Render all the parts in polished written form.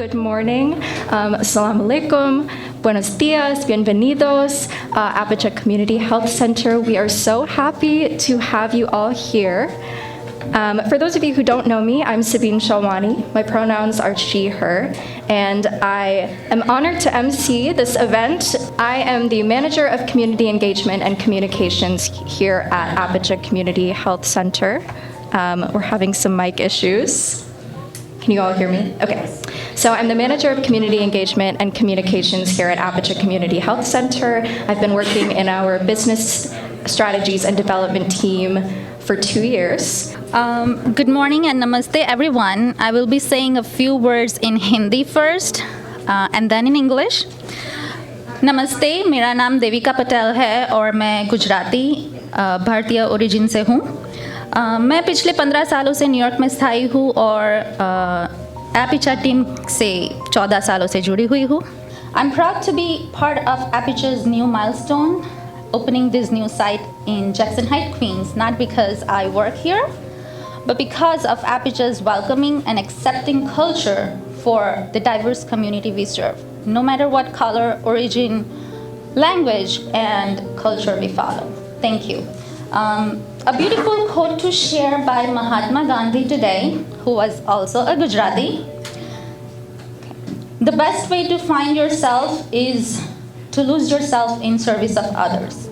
Good morning. Assalamu alaikum. Buenos dias. Bienvenidos. APICHA Community Health Center. We are so happy to have you all here. For those of you who don't know me, I'm Sabine Shalwani. My pronouns are she, her, and I am honored to MC this event. I am the Manager of Community Engagement and Communications here at APICHA Community Health Center. We're having some mic issues. Can you all hear me? Okay. So I'm the Manager of Community Engagement and Communications here at APICHA Community Health Center. I've been working in our business strategies and development team for 2 years. Good morning and namaste everyone. I will be saying a few words in Hindi first and then in English. नमस्ते, मेरा नाम देविका पटेल है और मैं गुजराती भारतीय origin से हूँ। मैं पिछले 15 सालों से न्यूयॉर्क में स्थायी हूँ और APICHA टीम से 14 सालों से जुड़ी हुई हूँ। I'm proud to be part of APICHA's new milestone, opening this new site in Jackson Heights, Queens, not because I work here, but because of APICHA's welcoming and accepting culture for the diverse community we serve, no matter what color, origin, language, and culture we follow. Thank you. A beautiful quote to share by Mahatma Gandhi today, who was also a Gujarati. The best way to find yourself is to lose yourself in service of others.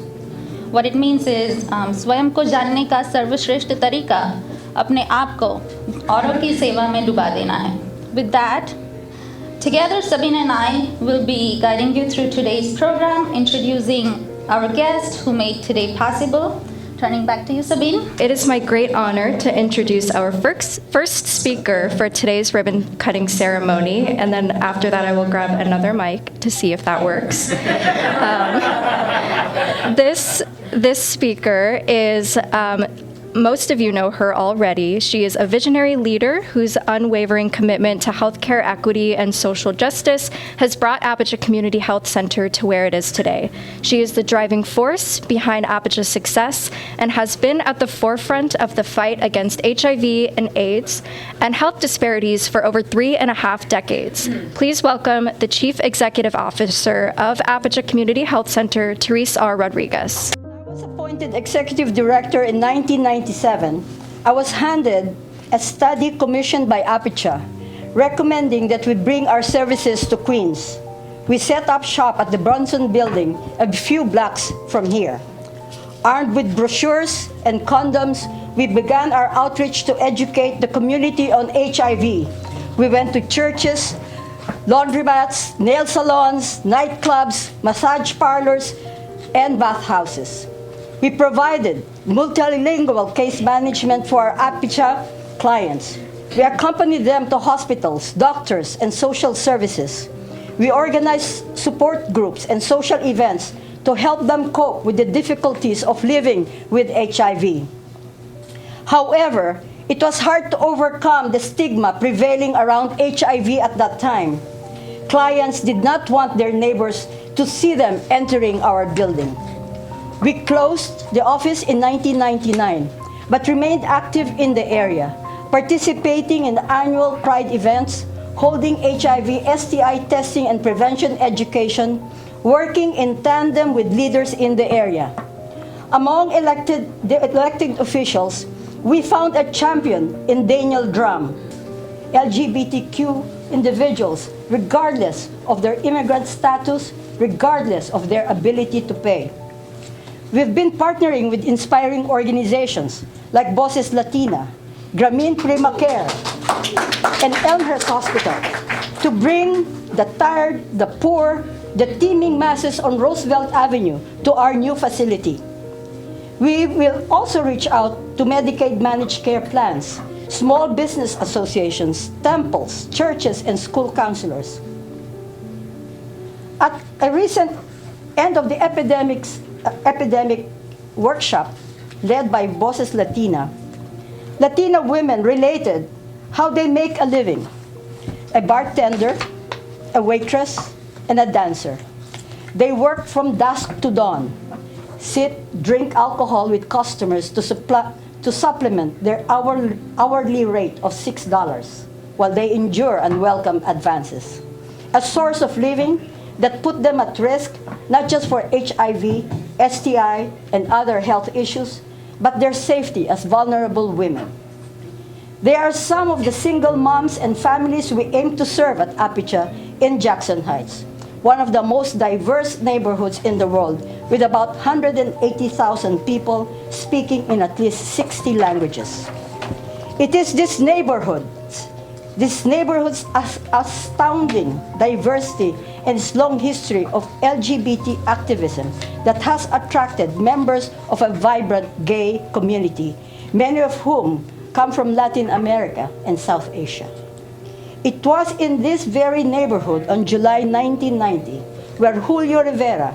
What it means is स्वयं को जानने का सर्वश्रेष्ठ तरीका अपने आप को औरों की सेवा में डुबा देना है. With that, together Sabine and I will be guiding you through today's program, introducing our guest who made today possible. Turning back to you, Sabine. It is my great honor to introduce our first speaker for today's ribbon cutting ceremony, and then after that I will grab another mic to see if that works. This speaker is, most of you know her already. She is a visionary leader whose unwavering commitment to healthcare equity and social justice has brought APICHA Community Health Center to where it is today. She is the driving force behind APICHA's success and has been at the forefront of the fight against HIV and AIDS and health disparities for over 3.5 decades. Please welcome the Chief Executive Officer of APICHA Community Health Center, Therese R. Rodriguez. I was appointed Executive Director in 1997. I was handed a study commissioned by APICHA, recommending that we bring our services to Queens. We set up shop at the Bronson Building, a few blocks from here. Armed with brochures and condoms, we began our outreach to educate the community on HIV. We went to churches, laundromats, nail salons, nightclubs, massage parlors, and bathhouses. We provided multilingual case management for our APICHA clients. We accompanied them to hospitals, doctors, and social services. We organized support groups and social events to help them cope with the difficulties of living with HIV. However, it was hard to overcome the stigma prevailing around HIV at that time. Clients did not want their neighbors to see them entering our building. We closed the office in 1999, but remained active in the area, participating in annual Pride events, holding HIV, STI testing and prevention education, working in tandem with leaders in the area. Among the elected officials, we found a champion in Daniel Drum. LGBTQ individuals, regardless of their immigrant status, regardless of their ability to pay. We've been partnering with inspiring organizations like Bosses Latina, Grameen Prima Care, and Elmhurst Hospital to bring the tired, the poor, the teeming masses on Roosevelt Avenue to our new facility. We will also reach out to Medicaid managed care plans, small business associations, temples, churches, and school counselors. At a recent end of the epidemic workshop led by Bosses Latina, Latina women related how they make a living. A bartender, a waitress, and a dancer. They work from dusk to dawn, sit, drink alcohol with customers to supplement their hourly rate of $6. while they endure unwelcome advances. A source of living that put them at risk, not just for HIV, STI, and other health issues, but their safety as vulnerable women. They are some of the single moms and families we aim to serve at APICHA in Jackson Heights, one of the most diverse neighborhoods in the world, with about 180,000 people speaking in at least 60 languages. It is this neighborhood's astounding diversity and its long history of LGBT activism that has attracted members of a vibrant gay community, many of whom come from Latin America and South Asia. It was in this very neighborhood on July 1990 where Julio Rivera,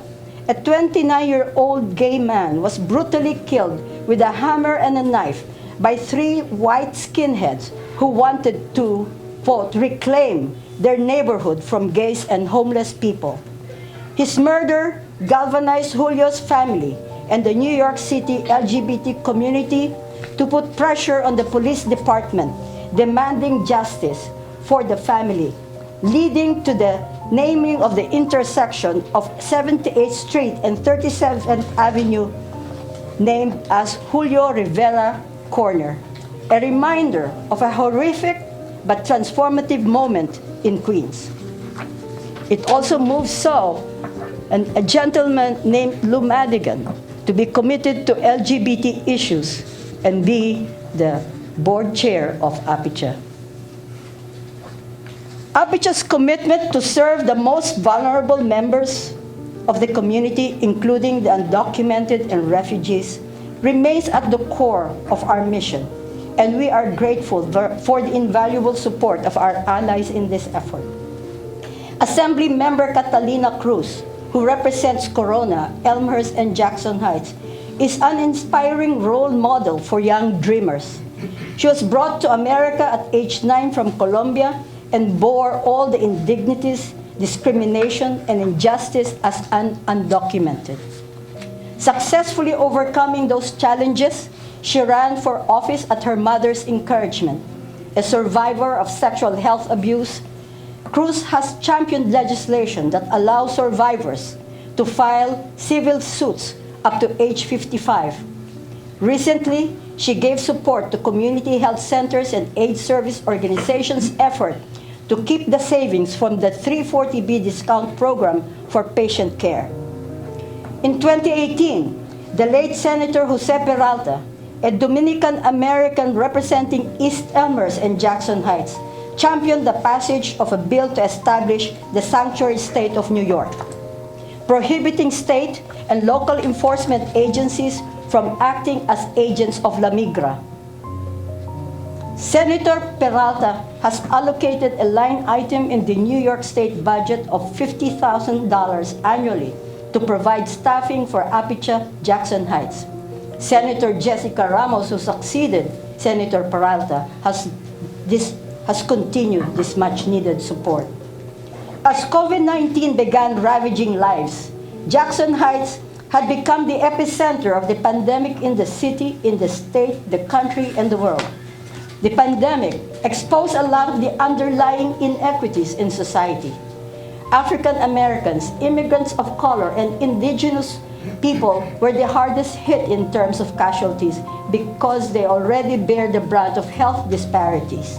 a 29-year-old gay man, was brutally killed with a hammer and a knife by 3 white skinheads who wanted to, quote, reclaim their neighborhood from gays and homeless people. His murder galvanized Julio's family and the New York City LGBT community to put pressure on the police department, demanding justice for the family, leading to the naming of the intersection of 78th Street and 37th Avenue named as Julio Rivera Corner, a reminder of a horrific but transformative moment in Queens. It also moved a gentleman named Lou Madigan to be committed to LGBT issues and be the board chair of APICHA. APICHA's commitment to serve the most vulnerable members of the community, including the undocumented and refugees, remains at the core of our mission, and we are grateful for the invaluable support of our allies in this effort. Assembly Member Catalina Cruz, who represents Corona, Elmhurst, and Jackson Heights, is an inspiring role model for young dreamers. She was brought to America at age 9 from Colombia and bore all the indignities, discrimination, and injustice as undocumented. Successfully overcoming those challenges, she ran for office at her mother's encouragement. A survivor of sexual health abuse, Cruz has championed legislation that allows survivors to file civil suits up to age 55. Recently, she gave support to community health centers and aid service organizations' effort to keep the savings from the 340B discount program for patient care. In 2018, the late Senator Jose Peralta, a Dominican-American representing East Elmhurst and Jackson Heights, championed the passage of a bill to establish the sanctuary state of New York, prohibiting state and local enforcement agencies from acting as agents of La Migra. Senator Peralta has allocated a line item in the New York State budget of $50,000 annually to provide staffing for APICHA Jackson Heights. Senator Jessica Ramos, who succeeded Senator Peralta, has continued this much-needed support. As COVID-19 began ravaging lives, Jackson Heights had become the epicenter of the pandemic in the city, in the state, the country, and the world. The pandemic exposed a lot of the underlying inequities in society. African Americans, immigrants of color, and indigenous people were the hardest hit in terms of casualties because they already bear the brunt of health disparities.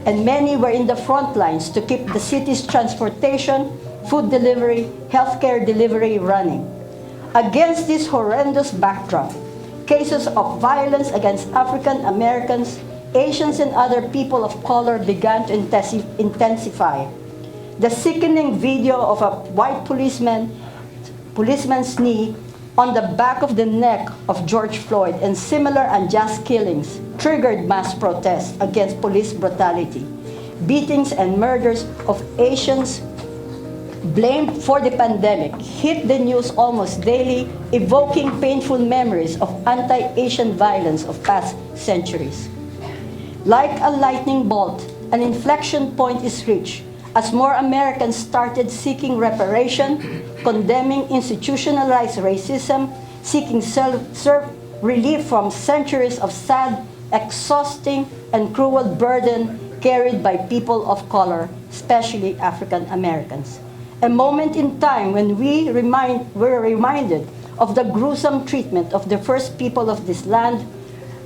And many were in the front lines to keep the city's transportation, food delivery, healthcare delivery running. Against this horrendous backdrop, cases of violence against African Americans, Asians, and other people of color began to intensify. The sickening video of a white policeman's knee on the back of the neck of George Floyd and similar unjust killings triggered mass protests against police brutality. Beatings and murders of Asians blamed for the pandemic hit the news almost daily, evoking painful memories of anti-Asian violence of past centuries. Like a lightning bolt, an inflection point is reached as more Americans started seeking reparation, condemning institutionalized racism, seeking relief from centuries of sad, exhausting, and cruel burden carried by people of color, especially African Americans. A moment in time when we're reminded of the gruesome treatment of the first people of this land,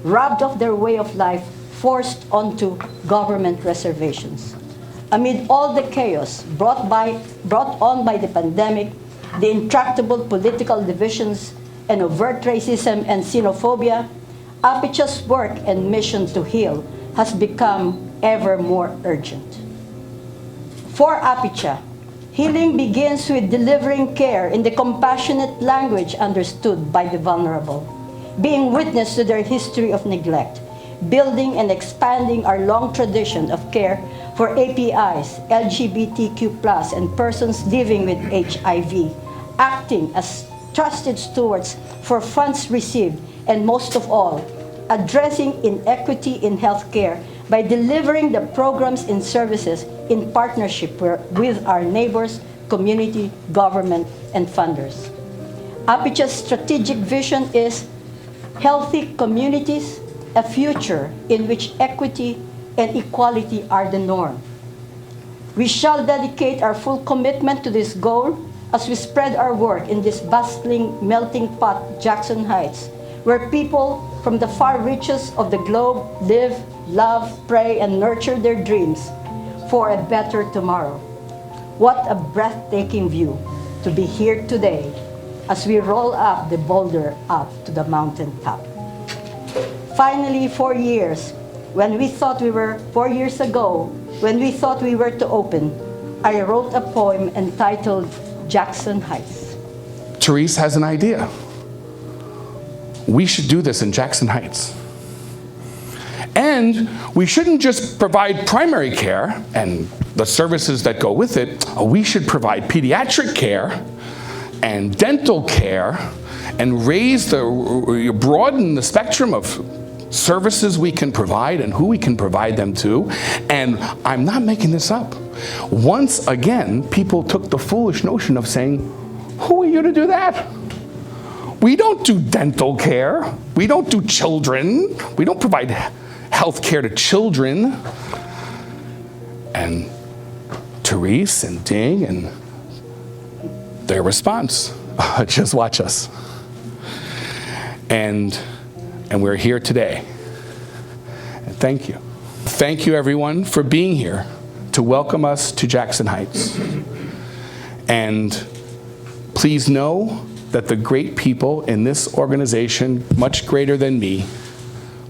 robbed of their way of life, forced onto government reservations. Amid all the chaos brought on by the pandemic, the intractable political divisions, and overt racism and xenophobia, APICHA's work and mission to heal has become ever more urgent. For APICHA, healing begins with delivering care in the compassionate language understood by the vulnerable, being witness to their history of neglect, building and expanding our long tradition of care for APIs, LGBTQ+, and persons living with HIV, acting as trusted stewards for funds received, and most of all, addressing inequity in healthcare by delivering the programs and services in partnership with our neighbors, community, government, and funders. APICHA's strategic vision is healthy communities, a future in which equity and equality are the norm. We shall dedicate our full commitment to this goal as we spread our work in this bustling melting pot, Jackson Heights, where people from the far reaches of the globe live, love, pray, and nurture their dreams for a better tomorrow. What a breathtaking view to be here today as we roll up the boulder up to the mountaintop. Finally, 4 years ago, when we thought we were to open, I wrote a poem entitled Jackson Heights. Therese has an idea. We should do this in Jackson Heights. And we shouldn't just provide primary care and the services that go with it. We should provide pediatric care and dental care and broaden the spectrum of services we can provide and who we can provide them to. And I'm not making this up. Once again, people took the foolish notion of saying, who are you to do that? We don't do dental care. We don't do children. We don't provide health care to children. And Therese and Ding and their response, just watch us. And we're here today. And thank you. Thank you, everyone, for being here to welcome us to Jackson Heights. And please know that the great people in this organization, much greater than me,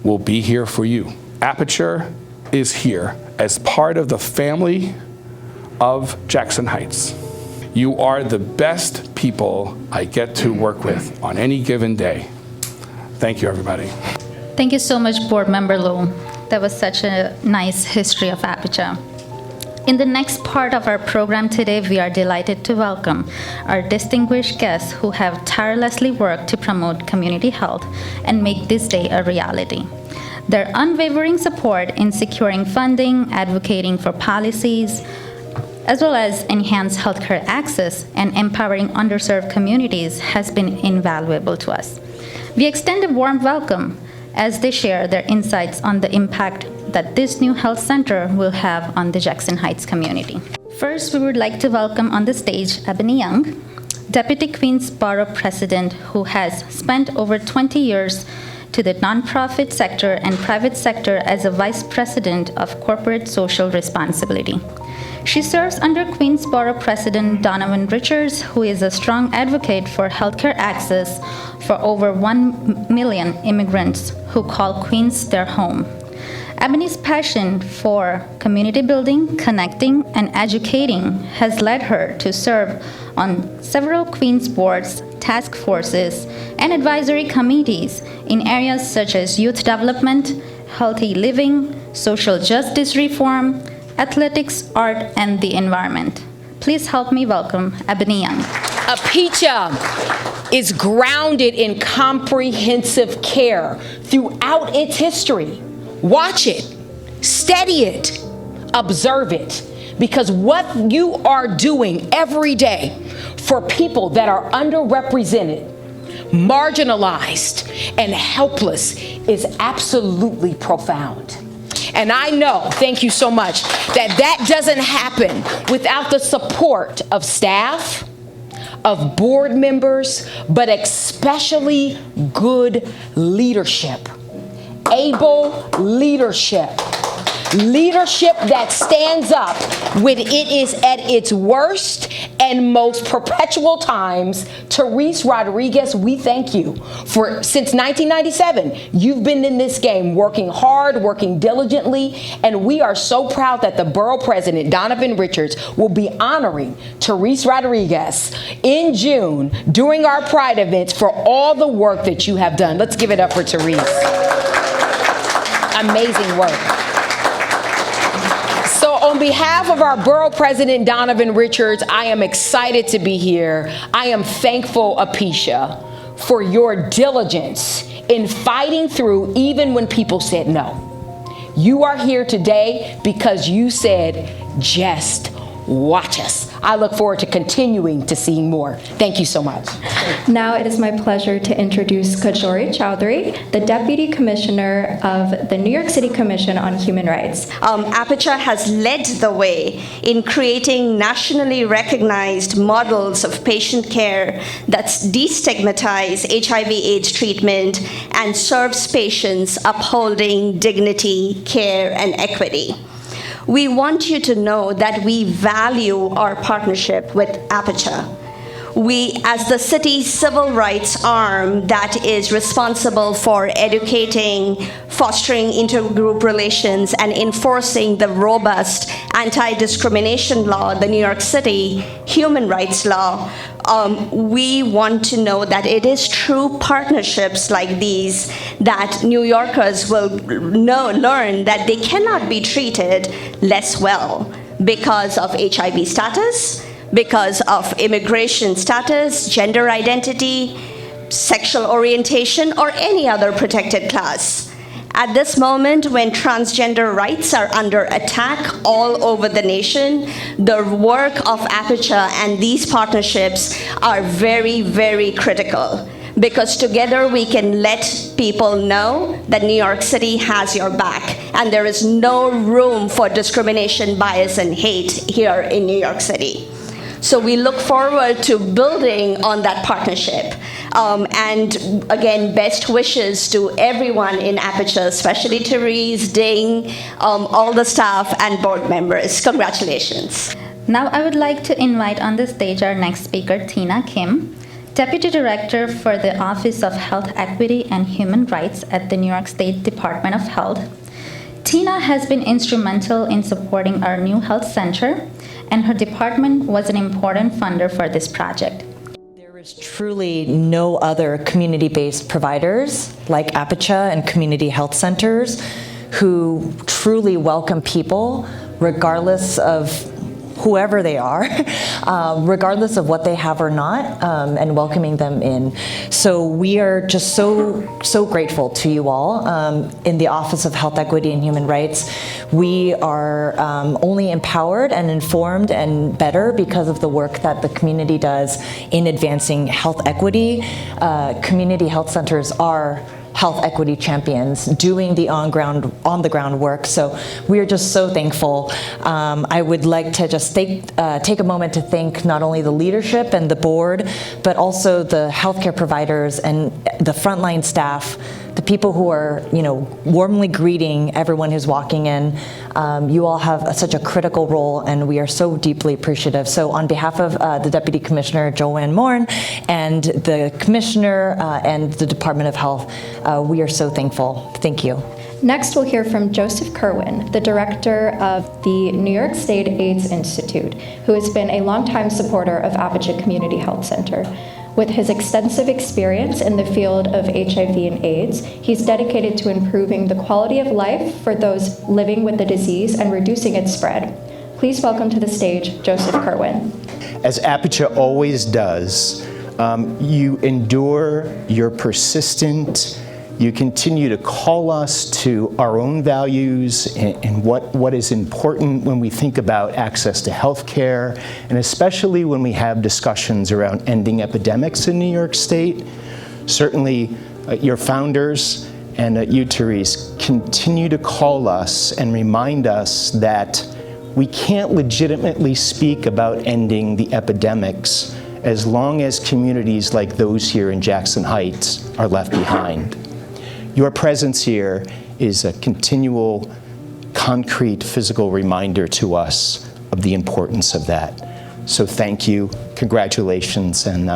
will be here for you. APICHA is here as part of the family of Jackson Heights. You are the best people I get to work with on any given day. Thank you, everybody. Thank you so much, Board Member Lou. That was such a nice history of APICHA. In the next part of our program today, we are delighted to welcome our distinguished guests who have tirelessly worked to promote community health and make this day a reality. Their unwavering support in securing funding, advocating for policies, as well as enhanced healthcare access and empowering underserved communities has been invaluable to us. We extend a warm welcome as they share their insights on the impact that this new health center will have on the Jackson Heights community. First, we would like to welcome on the stage Ebony Young, Deputy Queens Borough President, who has spent over 20 years to the nonprofit sector and private sector as a Vice President of Corporate Social Responsibility. She serves under Queens Borough President Donovan Richards, who is a strong advocate for healthcare access for over 1 million immigrants who call Queens their home. Ebony's passion for community building, connecting, and educating has led her to serve on several Queens boards, task forces, and advisory committees in areas such as youth development, healthy living, social justice reform, athletics, art, and the environment. Please help me welcome Ebony Young. APICHA is grounded in comprehensive care throughout its history. Watch it, study it, observe it, because what you are doing every day for people that are underrepresented, marginalized, and helpless is absolutely profound. And I know, thank you so much, that that doesn't happen without the support of staff, of board members, but especially good leadership. Able leadership. Leadership that stands up when it is at its worst and most perpetual times. Therese Rodriguez, we thank you for, since 1997, you've been in this game working hard, working diligently, and we are so proud that the Borough President, Donovan Richards, will be honoring Therese Rodriguez in June during our Pride events for all the work that you have done. Let's give it up for Therese. Amazing work. So on behalf of our Borough President, Donovan Richards, I am excited to be here. I am thankful, APICHA, for your diligence in fighting through even when people said no. You are here today because you said, just watch us. I look forward to continuing to seeing more. Thank you so much. Now it is my pleasure to introduce Kajori Chowdhury, the Deputy Commissioner of the New York City Commission on Human Rights. APICHA has led the way in creating nationally recognized models of patient care that destigmatize HIV/AIDS treatment and serves patients upholding dignity, care, and equity. We want you to know that we value our partnership with APICHA. We, as the city's civil rights arm that is responsible for educating, fostering intergroup relations, and enforcing the robust anti-discrimination law, the New York City human rights law, we want to know that it is true partnerships like these that New Yorkers will learn that they cannot be treated less well because of HIV status, because of immigration status, gender identity, sexual orientation, or any other protected class. At this moment, when transgender rights are under attack all over the nation, the work of APICHA and these partnerships are very, very critical, because together we can let people know that New York City has your back, and there is no room for discrimination, bias, and hate here in New York City. So we look forward to building on that partnership. And again, best wishes to everyone in APICHA, especially Therese, Ding, all the staff and board members. Congratulations. Now I would like to invite on the stage our next speaker, Tina Kim, Deputy Director for the Office of Health Equity and Human Rights at the New York State Department of Health. Tina has been instrumental in supporting our new health center, and her department was an important funder for this project. There is truly no other community-based providers like APICHA and community health centers who truly welcome people regardless of whoever they are, regardless of what they have or not, and welcoming them in. So we are just so grateful to you all. In the Office of Health Equity and Human Rights, we are only empowered and informed and better because of the work that the community does in advancing health equity. Community health centers are health equity champions doing the on the ground work. So we are just so thankful. I would like to just take a moment to thank not only the leadership and the board, but also the healthcare providers and the frontline staff, the people who are, warmly greeting everyone who's walking in. You all have such a critical role, and we are so deeply appreciative. So on behalf of the Deputy Commissioner, Joanne Morin, and the Commissioner and the Department of Health, we are so thankful. Thank you. Next, we'll hear from Joseph Kerwin, the director of the New York State AIDS Institute, who has been a longtime supporter of APICHA Community Health Center. With his extensive experience in the field of HIV and AIDS, he's dedicated to improving the quality of life for those living with the disease and reducing its spread. Please welcome to the stage Joseph Kerwin. As APICHA always does, you endure, you're persistent, you continue to call us to our own values and what is important when we think about access to health care, and especially when we have discussions around ending epidemics in New York State. Certainly, your founders and you, Therese, continue to call us and remind us that we can't legitimately speak about ending the epidemics as long as communities like those here in Jackson Heights are left behind. Your presence here is a continual, concrete, physical reminder to us of the importance of that. So thank you, congratulations, and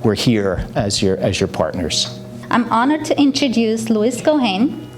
we're here as your partners. I'm honored to introduce Luis Cohen,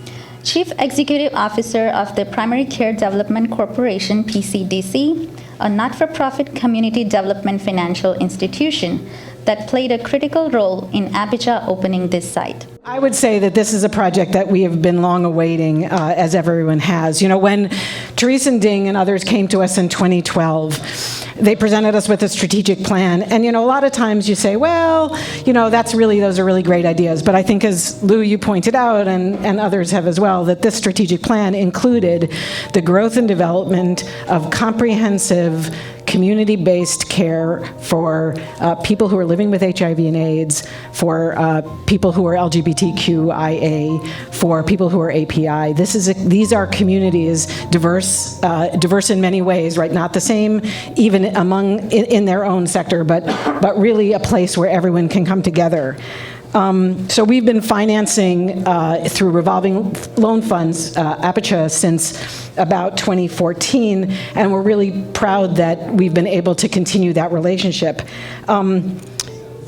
Chief Executive Officer of the Primary Care Development Corporation, PCDC, a not-for-profit community development financial institution that played a critical role in APICHA opening this site. I would say that this is a project that we have been long awaiting, as everyone has. You know, when Therese and Ding and others came to us in 2012, they presented us with a strategic plan. And, you know, a lot of times you say, well, you know, those are really great ideas. But I think, as Lou, you pointed out, and others have as well, that this strategic plan included the growth and development of comprehensive community-based care for people who are living with HIV and AIDS, for people who are LGBTQIA, for people who are API. These are communities diverse in many ways, right? Not the same even in their own sector, but really a place where everyone can come together. So we've been financing through revolving loan funds, APICHA, since about 2014, and we're really proud that we've been able to continue that relationship.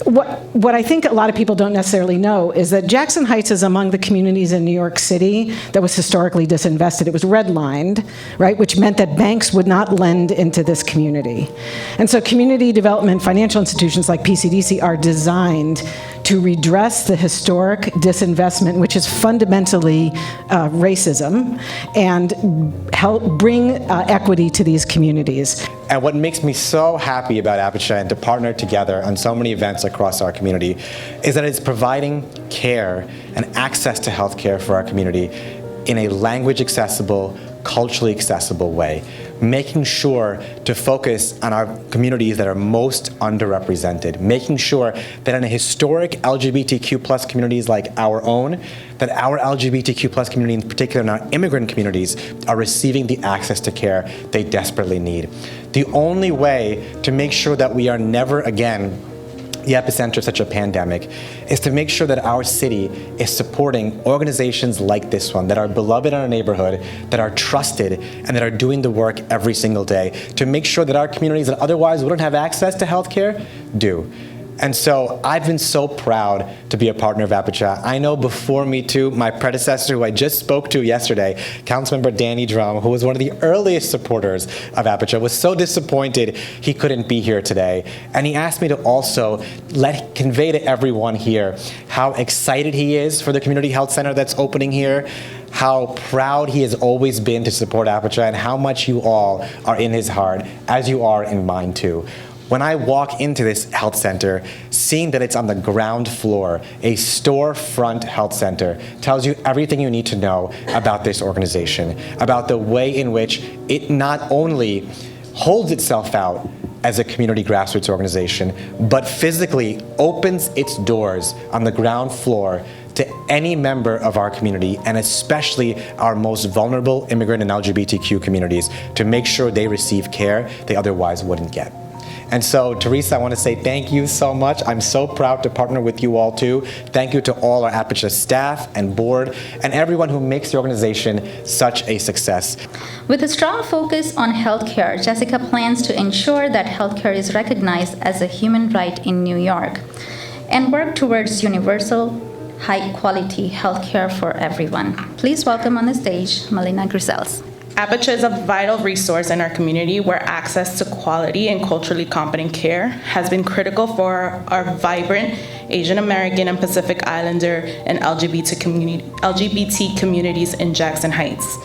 What I think a lot of people don't necessarily know is that Jackson Heights is among the communities in New York City that was historically disinvested. It was redlined, right, which meant that banks would not lend into this community. And so community development financial institutions like PCDC are designed to redress the historic disinvestment, which is fundamentally racism, and help bring equity to these communities. And what makes me so happy about APICHA and to partner together on so many events across our community is that it's providing care and access to health care for our community in a language accessible, culturally accessible way, making sure to focus on our communities that are most underrepresented, making sure that in a historic LGBTQ plus communities like our own, that our LGBTQ plus community, in particular and our immigrant communities, are receiving the access to care they desperately need. The only way to make sure that we are never again the epicenter of such a pandemic is to make sure that our city is supporting organizations like this one that are beloved in our neighborhood, that are trusted, and that are doing the work every single day to make sure that our communities that otherwise wouldn't have access to healthcare do. And so I've been so proud to be a partner of APICHA. I know before me too, my predecessor who I just spoke to yesterday, Councilmember Danny Drum, who was one of the earliest supporters of APICHA, was so disappointed he couldn't be here today. And he asked me to also convey to everyone here how excited he is for the community health center that's opening here, how proud he has always been to support APICHA, and how much you all are in his heart, as you are in mine too. When I walk into this health center, seeing that it's on the ground floor, a storefront health center tells you everything you need to know about this organization, about the way in which it not only holds itself out as a community grassroots organization, but physically opens its doors on the ground floor to any member of our community, and especially our most vulnerable immigrant and LGBTQ communities, to make sure they receive care they otherwise wouldn't get. And so, Teresa, I want to say thank you so much. I'm so proud to partner with you all too. Thank you to all our APICHA staff and board and everyone who makes the organization such a success. With a strong focus on healthcare, Jessica plans to ensure that healthcare is recognized as a human right in New York and work towards universal, high-quality healthcare for everyone. Please welcome on the stage Melina Grisels. APICHA is a vital resource in our community where access to quality and culturally competent care has been critical for our vibrant Asian American and Pacific Islander and LGBT communities in Jackson Heights.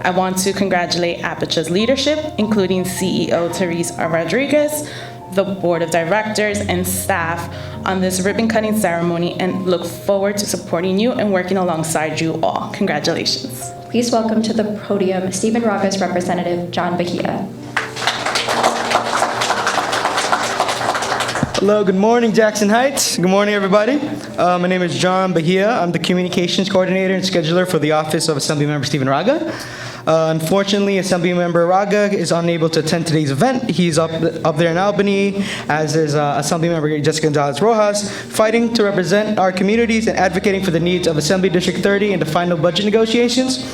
I want to congratulate APICHA's leadership, including CEO Therese Rodriguez, the board of directors and staff on this ribbon-cutting ceremony, and look forward to supporting you and working alongside you all. Congratulations. Please welcome to the podium Stephen Raga's representative, John Bahia. Hello, good morning, Jackson Heights. Good morning, everybody. My name is John Bahia. I'm the Communications Coordinator and Scheduler for the Office of Assemblymember Stephen Raga. Unfortunately, Assemblymember Raga is unable to attend today's event. He's up there in Albany, as is Assemblymember Jessica Gonzalez Rojas, fighting to represent our communities and advocating for the needs of Assembly District 30 in the final budget negotiations.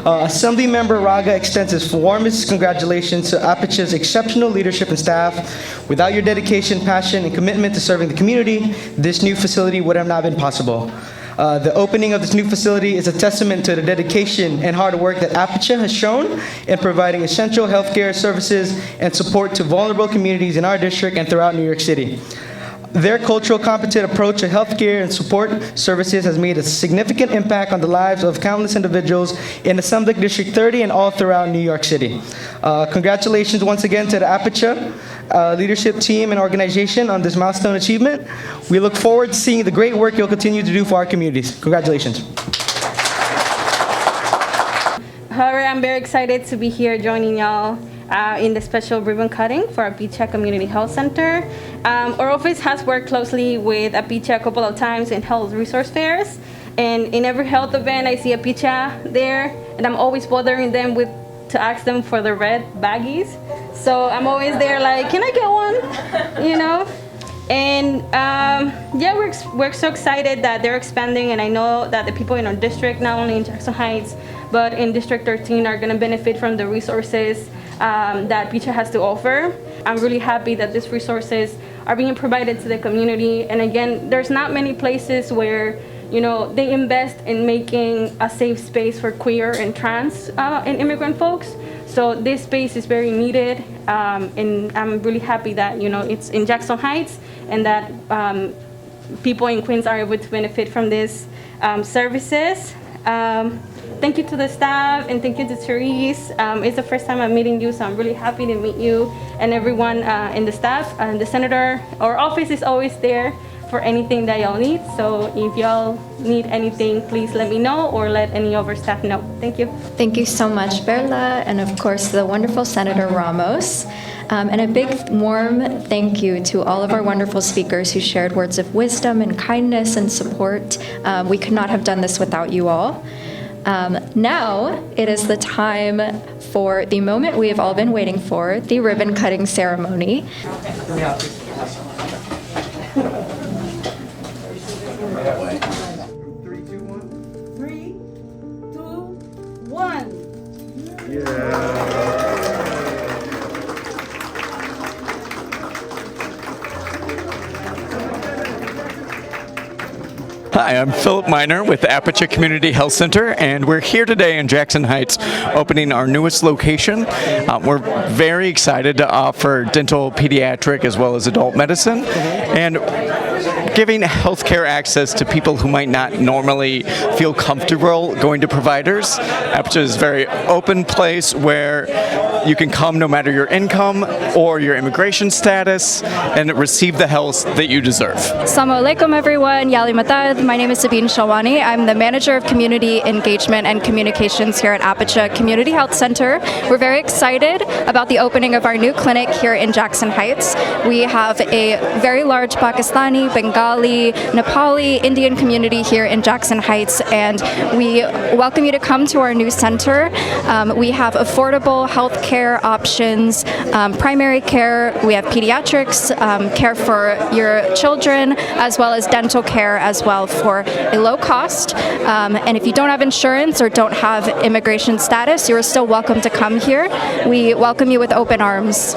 Assemblymember Raga extends his warmest congratulations to APICHA's exceptional leadership and staff. Without your dedication, passion, and commitment to serving the community, this new facility would have not been possible. The opening of this new facility is a testament to the dedication and hard work that APICHA has shown in providing essential healthcare services and support to vulnerable communities in our district and throughout New York City. Their cultural, competent approach to healthcare and support services has made a significant impact on the lives of countless individuals in Assembly District 30 and all throughout New York City. Congratulations once again to the APICHA leadership team and organization on this milestone achievement. We look forward to seeing the great work you'll continue to do for our communities. Congratulations. However, I'm very excited to be here joining y'all in the special ribbon cutting for APICHA Community Health Center. Our office has worked closely with APICHA a couple of times in health resource fairs, and in every health event I see APICHA there, and I'm always bothering them to ask them for the red baggies. So I'm always there like, can I get one? You know? And yeah, we're so excited that they're expanding, and I know that the people in our district, not only in Jackson Heights, but in District 13 are going to benefit from the resources that APICHA has to offer. I'm really happy that these resources are being provided to the community. And again, there's not many places where, you know, they invest in making a safe space for queer and trans and immigrant folks. So this space is very needed, and I'm really happy that, you know, it's in Jackson Heights and that people in Queens are able to benefit from these services. Thank you to the staff, and thank you to Therese. It's the first time I'm meeting you, so I'm really happy to meet you and everyone in the staff. And the senator, our office is always there for anything that y'all need. So if y'all need anything, please let me know or let any of our staff know. Thank you. Thank you so much, Berla, and of course the wonderful Senator Ramos. And a big warm thank you to all of our wonderful speakers who shared words of wisdom and kindness and support. We could not have done this without you all. Now it is the time for the moment we have all been waiting for, the ribbon cutting ceremony. Three, two, one. Yeah. Hi, I'm Philip Miner with the APICHA Community Health Center, and we're here today in Jackson Heights opening our newest location. We're very excited to offer dental, pediatric, as well as adult medicine, and giving healthcare access to people who might not normally feel comfortable going to providers. APICHA is a very open place where you can come no matter your income or your immigration status and receive the health that you deserve. Assalamu alaikum, everyone. Yali Matad. My name is Sabine Shalwani. I'm the Manager of Community Engagement and Communications here at APICHA Community Health Center. We're very excited about the opening of our new clinic here in Jackson Heights. We have a very large Pakistani, Bengali, Nepali, Indian community here in Jackson Heights, and we welcome you to come to our new center. We have affordable health care options, primary care, we have pediatrics, care for your children, as well as dental care as well for a low cost. And if you don't have insurance or don't have immigration status, you're still welcome to come here. We welcome you with open arms.